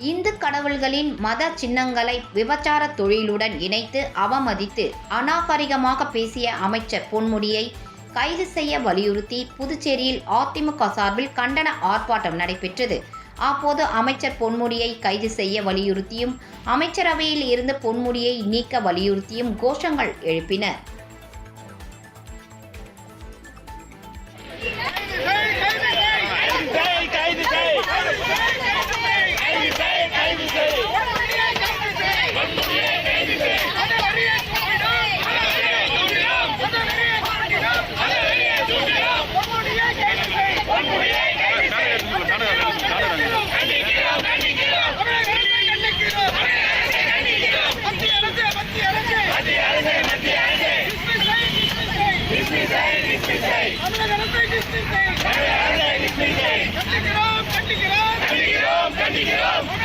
இந்து கடவுள்களின் மத சின்னங்களை விபச்சார தொழிலுடன் இணைத்து அவமதித்து அநாகரிகமாக பேசிய அமைச்சர் பொன்முடியை கைது செய்ய வலியுறுத்தி புதுச்சேரியில் அதிமுக சார்பில் கண்டன ஆர்ப்பாட்டம் நடைபெற்றது. அப்போது அமைச்சர் பொன்முடியை கைது செய்ய வலியுறுத்தியும் அமைச்சரவையில் இருந்து பொன்முடியை நீக்க வலியுறுத்தியும் கோஷங்கள் எழுப்பினர். கண்டிக்கிறோம்.